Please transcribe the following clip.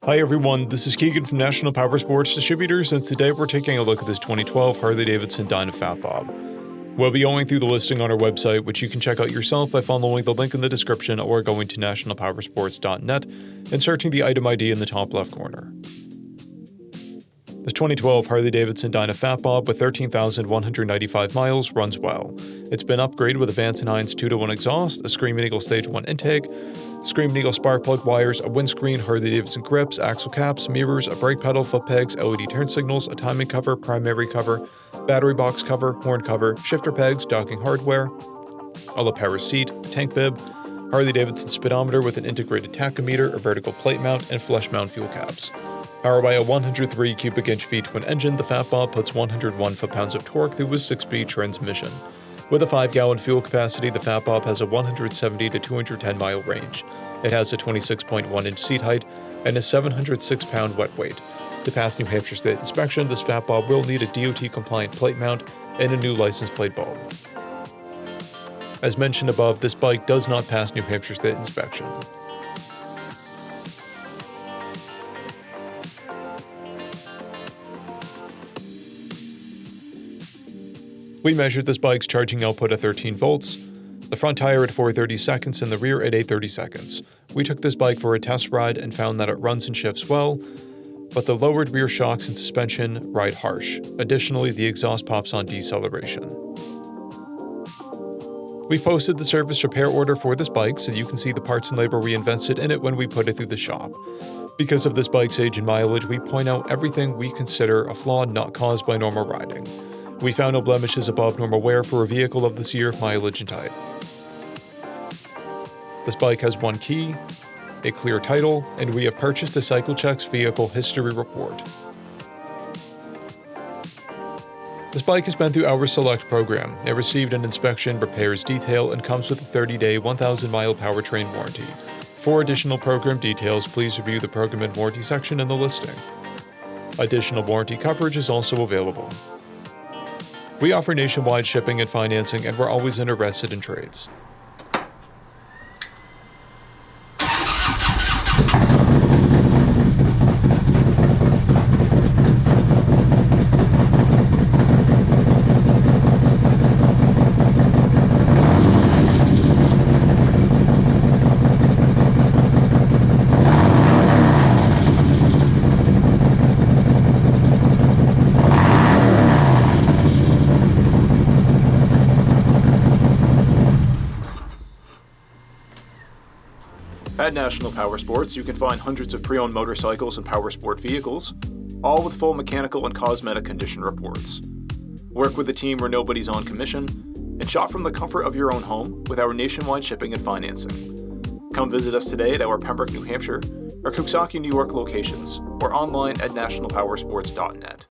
Hi everyone, this is Keegan from National Powersports Distributors, and today we're taking a look at this 2012 Harley-Davidson DYNA Fat Bob. We'll be going through the listing on our website, which you can check out yourself by following the link in the description or going to nationalpowersports.net and searching the item ID in the top left corner. This 2012 Harley-Davidson DYNA Fat Bob with 13,195 miles runs well. It's been upgraded with a Vance & Hines 2-to-1 exhaust, a Screaming Eagle Stage 1 intake, Screaming Eagle spark plug wires, a windscreen, Harley-Davidson grips, axle caps, mirrors, a brake pedal, foot pegs, LED turn signals, a timing cover, primary cover, battery box cover, horn cover, shifter pegs, docking hardware, a lapel seat, a tank bib, Harley-Davidson speedometer with an integrated tachometer, a vertical plate mount, and flush mount fuel caps. Powered by a 103 cubic inch V-twin engine, the Fat Bob puts 101 foot-pounds of torque through a 6-speed transmission. With a 5-gallon fuel capacity, the Fat Bob has a 170 to 210 mile range. It has a 26.1 inch seat height and a 706-pound wet weight. To pass New Hampshire State inspection, this Fat Bob will need a DOT-compliant plate mount and a new license plate bulb. As mentioned above, this bike does not pass New Hampshire State inspection. We measured this bike's charging output at 13 volts, the front tire at 430 seconds and the rear at 830 seconds. We took this bike for a test ride and found that it runs and shifts well, but the lowered rear shocks and suspension ride harsh. Additionally, the exhaust pops on deceleration. We posted the service repair order for this bike so you can see the parts and labor we invested in it when we put it through the shop. Because of this bike's age and mileage, we point out everything we consider a flaw not caused by normal riding. We found no blemishes above normal wear for a vehicle of this year, mileage, and type. This bike has one key, a clear title, and we have purchased a CycleCheck's vehicle history report. This bike has been through our Select program. It received an inspection, repairs detail, and comes with a 30-day, 1,000-mile powertrain warranty. For additional program details, please review the program and warranty section in the listing. Additional warranty coverage is also available. We offer nationwide shipping and financing, and we're always interested in trades. At National Powersports, you can find hundreds of pre-owned motorcycles and powersport vehicles, all with full mechanical and cosmetic condition reports. Work with a team where nobody's on commission, and shop from the comfort of your own home with our nationwide shipping and financing. Come visit us today at our Pembroke, New Hampshire, or Coxsackie, New York locations, or online at nationalpowersports.net.